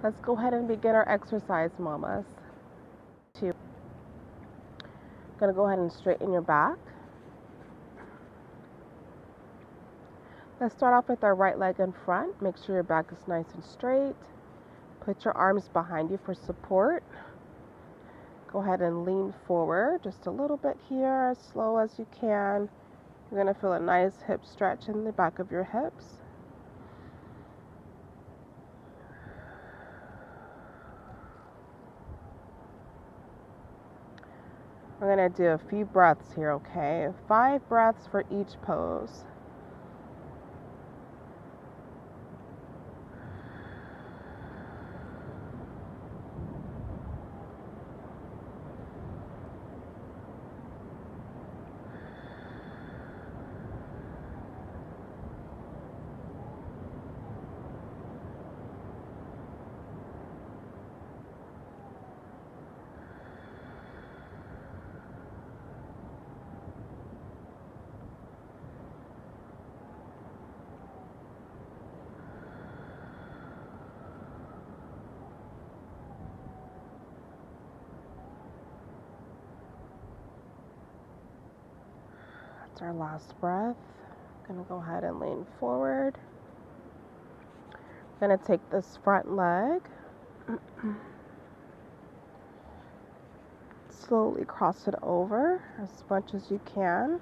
Let's go ahead and begin our exercise, mamas. Gonna go ahead and straighten your back. Let's start off with our right leg in front. Make sure your back is nice and straight. Put your arms behind you for support. Go ahead and lean forward just a little bit here, as slow as you can. You're gonna feel a nice hip stretch in the back of your hips. We're going to do a few breaths here, okay? 5 breaths for each pose. That's our last breath. Gonna go ahead and lean forward. Gonna take this front leg. Slowly cross it over as much as you can.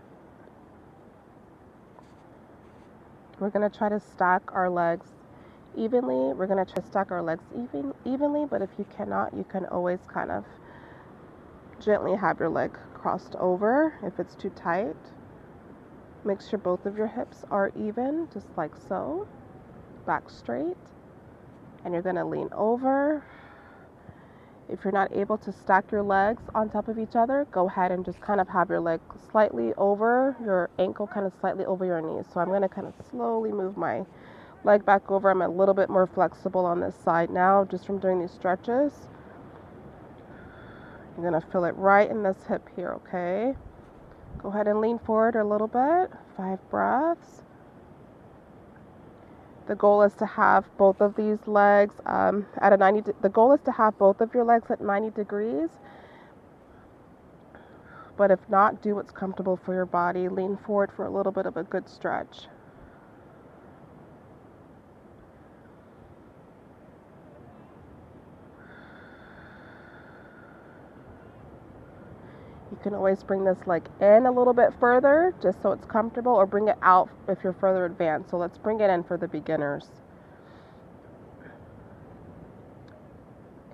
We're gonna try to stack our legs evenly. We're gonna try to stack our legs evenly, but if you cannot, you can always kind of gently have your leg crossed over if it's too tight. Make sure both of your hips are even, just like so. Back straight. And you're going to lean over. If you're not able to stack your legs on top of each other, go ahead and just kind of have your leg slightly over, your ankle kind of slightly over your knees. So I'm going to kind of slowly move my leg back over. I'm a little bit more flexible on this side now, just from doing these stretches. You're going to feel it right in this hip here, okay? Go ahead and lean forward a little bit. 5 breaths. The goal is to have both of these legs at a 90. The goal is to have both of your legs at 90 degrees. But if not, do what's comfortable for your body. Lean forward for a little bit of a good stretch. You can always bring this leg in a little bit further just so it's comfortable, or bring it out if you're further advanced. So let's bring it in for the beginners. Okay,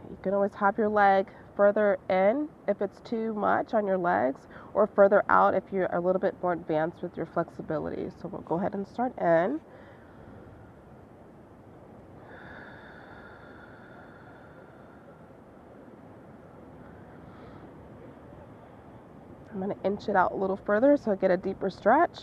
you can always have your leg further in if it's too much on your legs, or further out if you're a little bit more advanced with your flexibility. So we'll go ahead and start in. I'm going to inch it out a little further so I get a deeper stretch.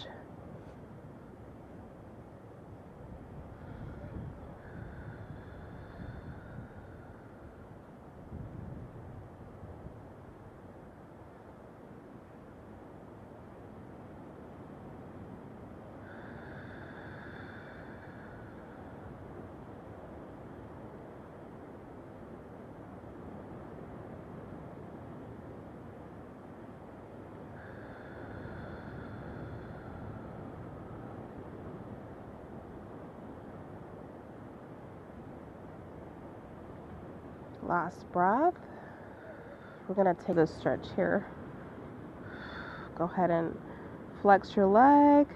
Last breath. We're going to take this stretch here. Go ahead and flex your leg.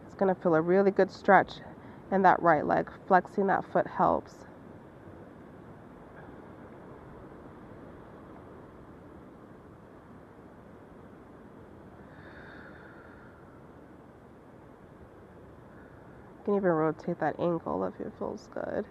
It's going to feel a really good stretch in that right leg. Flexing that foot helps. You can even rotate that ankle if it feels good.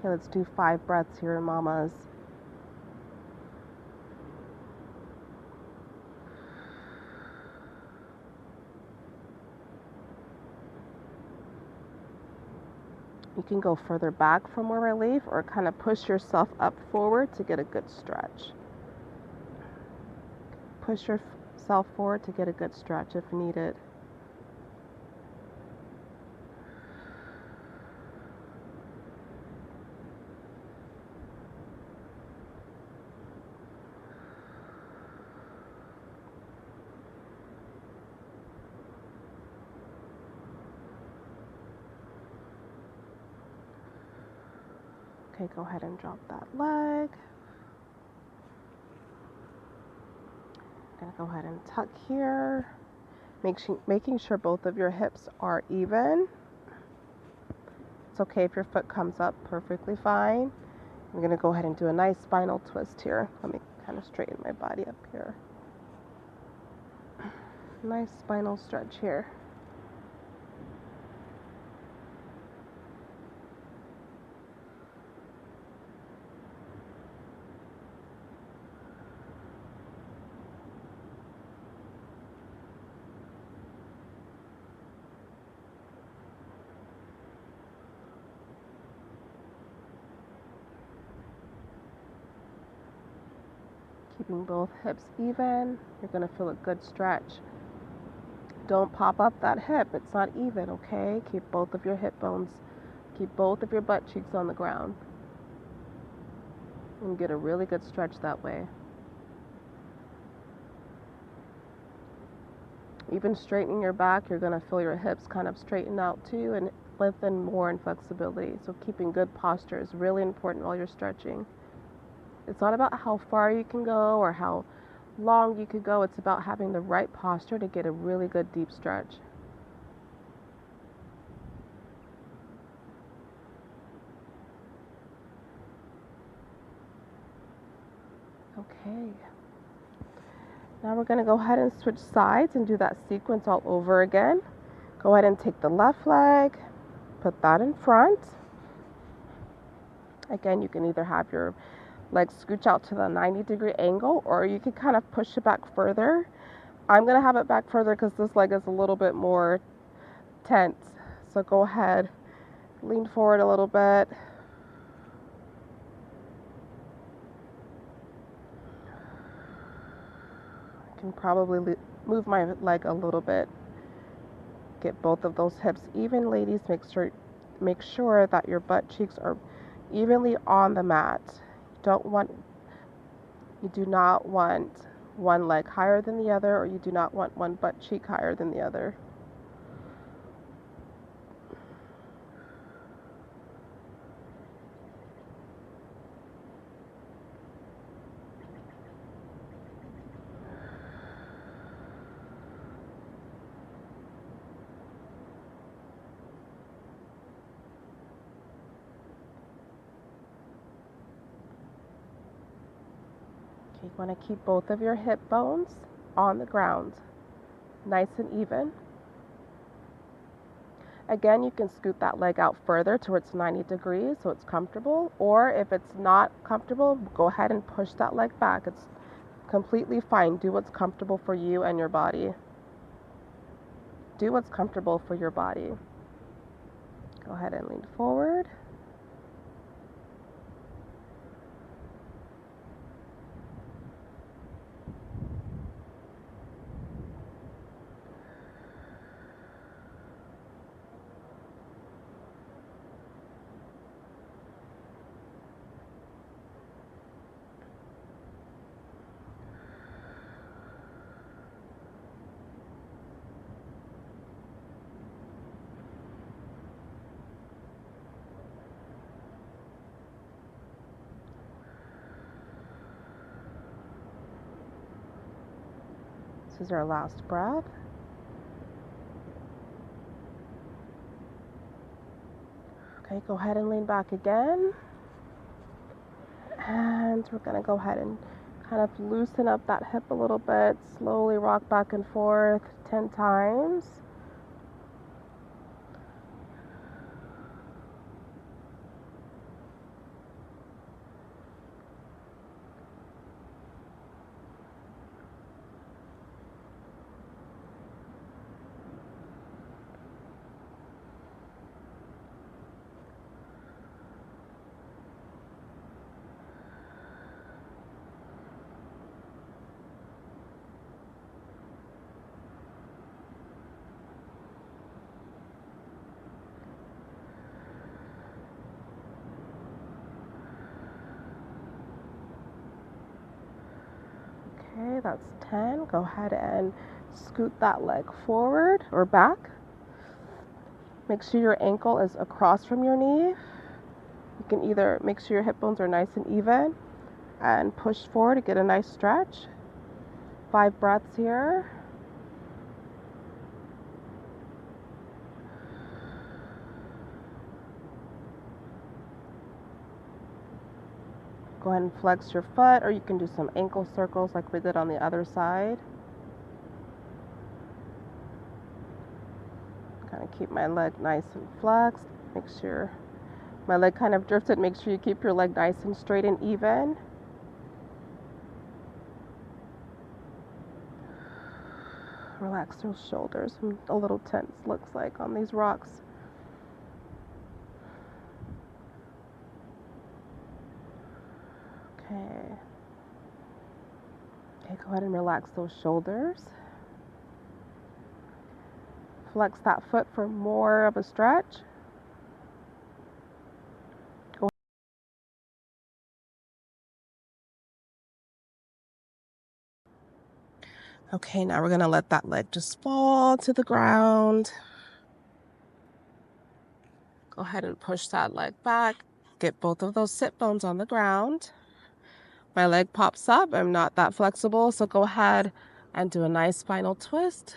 Okay, let's do 5 breaths here, mamas. You can go further back for more relief or kind of push yourself up forward to get a good stretch. Push yourself forward to get a good stretch if needed. Okay, go ahead and drop that leg. I'm gonna go ahead and tuck here. Making sure both of your hips are even. It's okay if your foot comes up, perfectly fine. I'm gonna go ahead and do a nice spinal twist here. Let me kind of straighten my body up here. Nice spinal stretch here. Keeping both hips even, you're going to feel a good stretch. Don't pop up that hip, it's not even, okay? Keep both of your hip bones, keep both of your butt cheeks on the ground. And get a really good stretch that way. Even straightening your back, you're going to feel your hips kind of straighten out too and lengthen more in flexibility. So keeping good posture is really important while you're stretching. It's not about how far you can go or how long you could go. It's about having the right posture to get a really good deep stretch. Okay. Now we're going to go ahead and switch sides and do that sequence all over again. Go ahead and take the left leg, put that in front. Again, you can either have your legs scooch out to the 90-degree angle, or you can kind of push it back further. I'm going to have it back further because this leg is a little bit more tense. So go ahead, lean forward a little bit. I can probably move my leg a little bit. Get both of those hips even, ladies. Make sure that your butt cheeks are evenly on the mat. You do not want one leg higher than the other, or you do not want one butt cheek higher than the other. You want to keep both of your hip bones on the ground, nice and even. Again, you can scoot that leg out further towards 90 degrees so it's comfortable, or if it's not comfortable, go ahead and push that leg back. It's completely fine. Do what's comfortable for you and your body. Do what's comfortable for your body. Go ahead and lean forward. This is our last breath. Okay, go ahead and lean back again. And we're going to go ahead and kind of loosen up that hip a little bit. Slowly rock back and forth 10 times. that's 10. Go ahead and scoot that leg forward or back. Make sure your ankle is across from your knee. You can either make sure your hip bones are nice and even and push forward to get a nice stretch. 5 breaths here. Go ahead and flex your foot, or you can do some ankle circles like we did on the other side. Kind of keep my leg nice and flexed. Make sure my leg kind of drifted. Make sure you keep your leg nice and straight and even. Relax those shoulders. I'm a little tense, looks like, on these rocks. Okay. Okay, go ahead and relax those shoulders. Flex that foot for more of a stretch. Go. Okay, now we're going to let that leg just fall to the ground. Go ahead and push that leg back. Get both of those sit bones on the ground. My leg pops up. I'm not that flexible, so go ahead and do a nice spinal twist.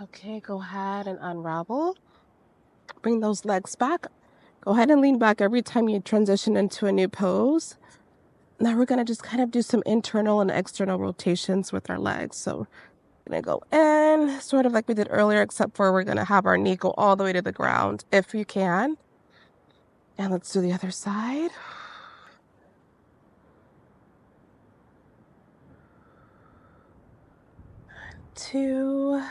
Okay, go ahead and unravel. Bring those legs back. Go ahead and lean back every time you transition into a new pose. Now we're going to just kind of do some internal and external rotations with our legs. So we're going to go in, sort of like we did earlier, except for we're going to have our knee go all the way to the ground, if you can. And let's do the other side. 2.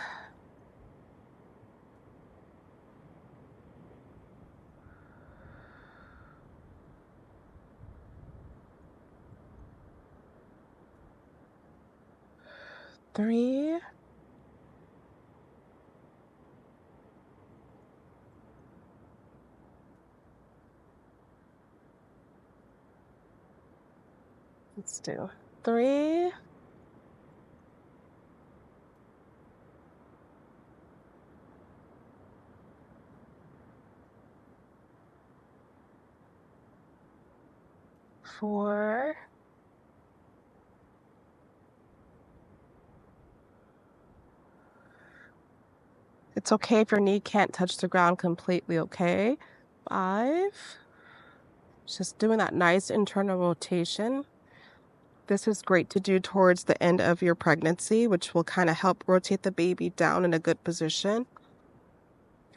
3. 3. 4. It's okay if your knee can't touch the ground completely, okay? 5. Just doing that nice internal rotation. This is great to do towards the end of your pregnancy, which will kind of help rotate the baby down in a good position.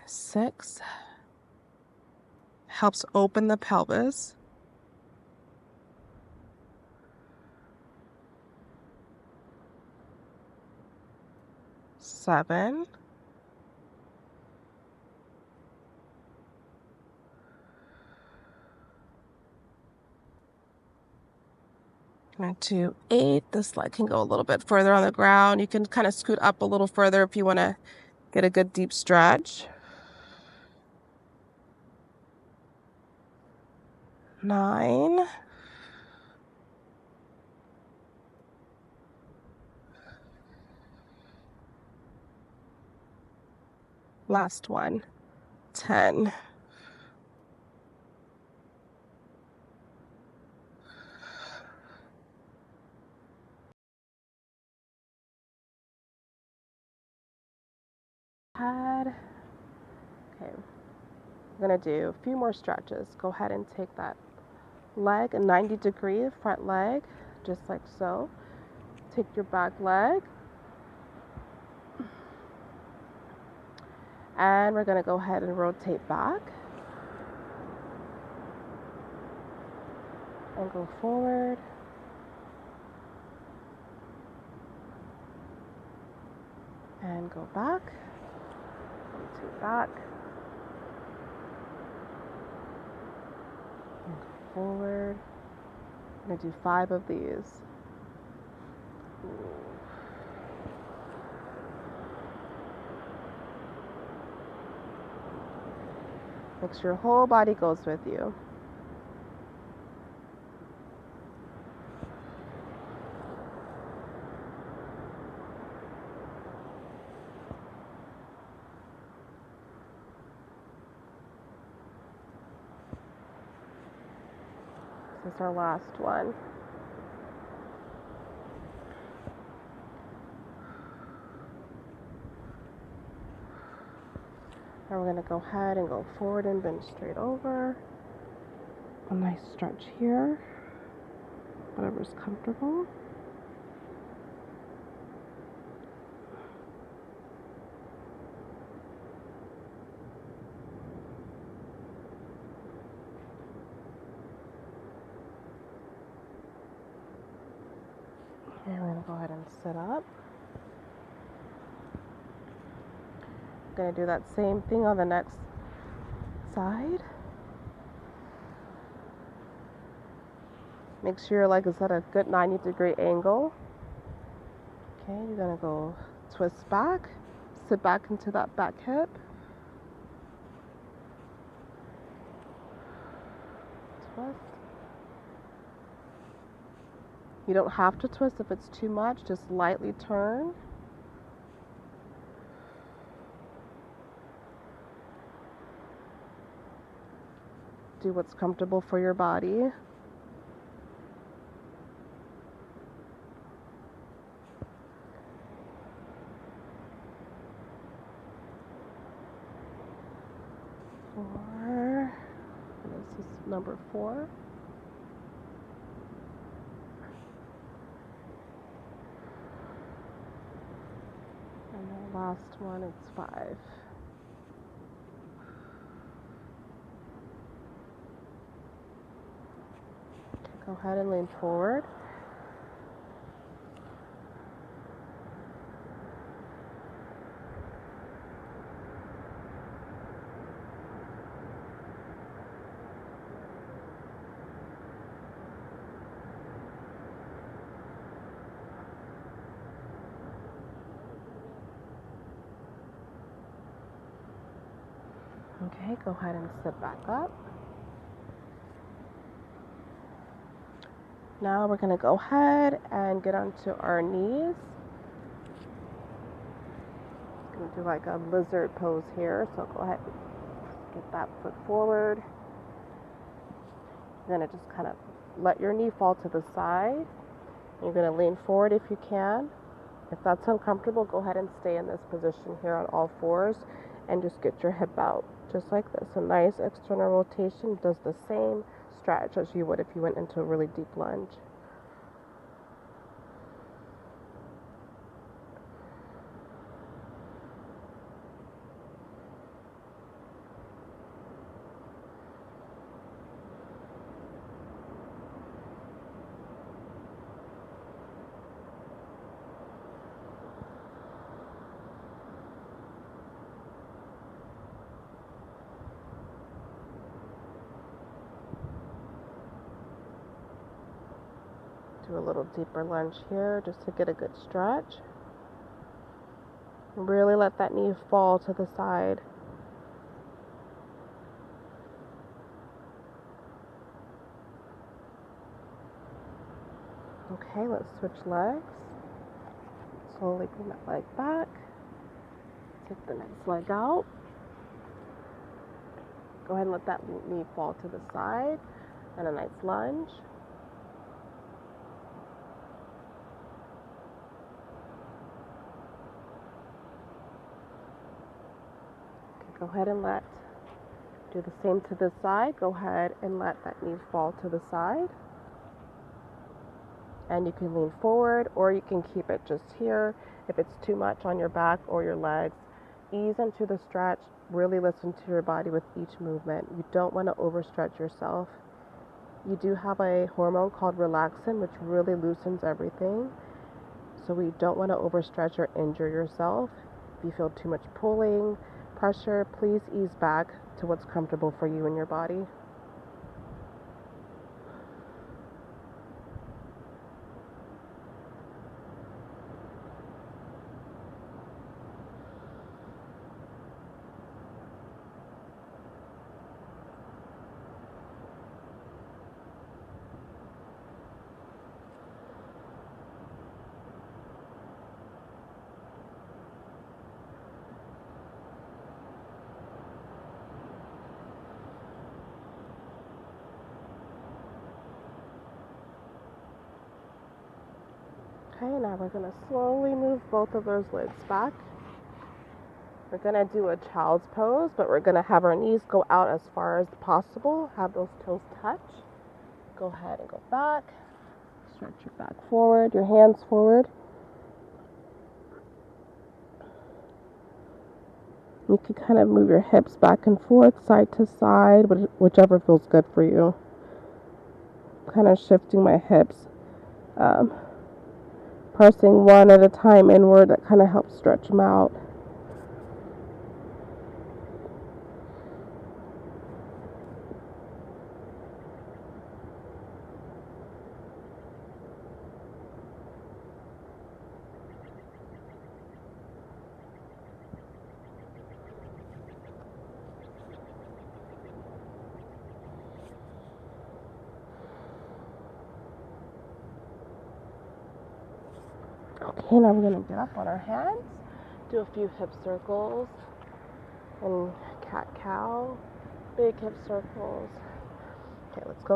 6. Helps open the pelvis. 7. And to 8. This leg can go a little bit further on the ground. You can kind of scoot up a little further if you want to get a good deep stretch. 9. Last one. 10. Head. Okay, we're going to do a few more stretches. Go ahead and take that leg, a 90-degree front leg, just like so. Take your back leg, and we're going to go ahead and rotate back and go forward. And go back, rotate back, and go forward. I'm going to do 5 of these. Make sure your whole body goes with you. This is our last one. Now we're going to go ahead and go forward and bend straight over. A nice stretch here, whatever's comfortable. And we're going to go ahead and sit up. Going to do that same thing on the next side. Make sure your leg is at a good 90-degree angle. Okay, you're going to go twist back, sit back into that back hip. Twist. You don't have to twist if it's too much, just lightly turn. Do what's comfortable for your body. This is number 4. And the last one is 5. Okay, go ahead and lean forward. Okay, go ahead and sit back up. Now we're going to go ahead and get onto our knees. Going to do like a lizard pose here. So go ahead and get that foot forward. You're going to just kind of let your knee fall to the side. You're going to lean forward if you can. If that's uncomfortable, go ahead and stay in this position here on all fours and just get your hip out. Just like this. A nice external rotation does the same stretch as you would if you went into a really deep lunge. Do a little deeper lunge here just to get a good stretch. Really let that knee fall to the side. Okay, let's switch legs. Slowly bring that leg back. Take the next leg out. Go ahead and let that knee fall to the side. And a nice lunge. Go ahead and do the same to this side. Go ahead and let that knee fall to the side. And you can lean forward, or you can keep it just here. If it's too much on your back or your legs, ease into the stretch. Really listen to your body with each movement. You don't want to overstretch yourself. You do have a hormone called relaxin, which really loosens everything. So we don't want to overstretch or injure yourself. If you feel too much pulling, pressure, please ease back to what's comfortable for you and your body. Okay, now we're going to slowly move both of those legs back. We're going to do a child's pose, but we're going to have our knees go out as far as possible. Have those toes touch. Go ahead and go back. Stretch your back forward, your hands forward. You can kind of move your hips back and forth, side to side, whichever feels good for you. Kind of shifting my hips. Pressing one at a time inward, that kind of helps stretch them out. Okay, now we're going to get up on our hands, do a few hip circles, and cat-cow, big hip circles. Okay, let's go.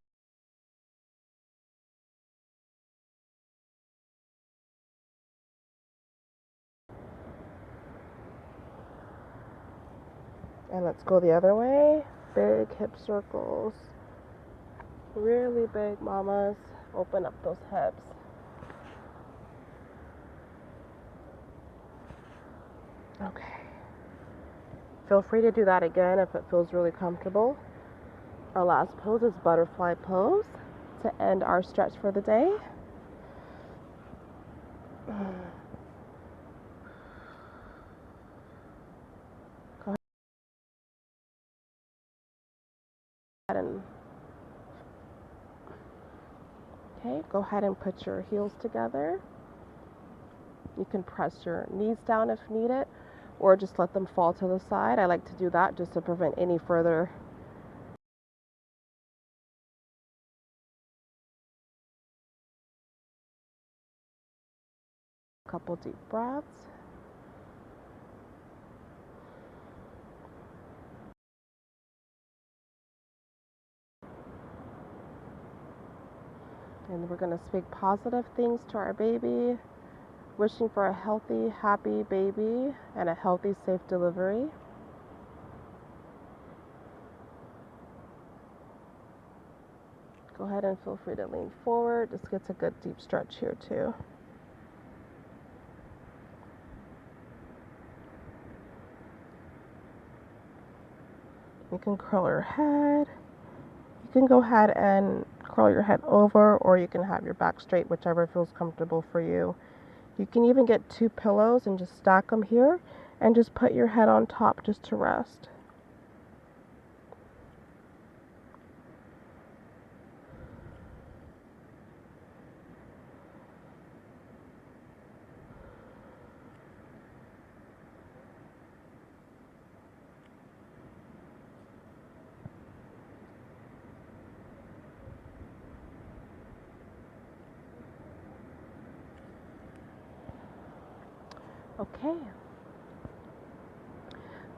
And let's go the other way, big hip circles, really big, mamas. Open up those hips. Okay. Feel free to do that again if it feels really comfortable. Our last pose is butterfly pose to end our stretch for the day. Go ahead and put your heels together. You can press your knees down if needed, or just let them fall to the side. I like to do that just to prevent any further. Couple deep breaths. And we're going to speak positive things to our baby, wishing for a healthy, happy baby and a healthy, safe delivery. Go ahead and feel free to lean forward. This gets a good deep stretch here too. You can curl your head. You can go ahead and curl your head over, or you can have your back straight, whichever feels comfortable for you. You can even get 2 pillows and just stack them here and just put your head on top just to rest.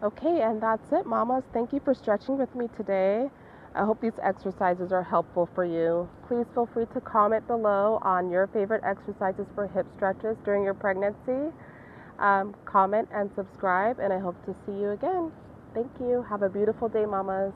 Okay, and that's it, mamas. Thank you for stretching with me today. I hope these exercises are helpful for you. Please feel free to comment below on your favorite exercises for hip stretches during your pregnancy. Comment and subscribe, and I hope to see you again. Thank you. Have a beautiful day, mamas.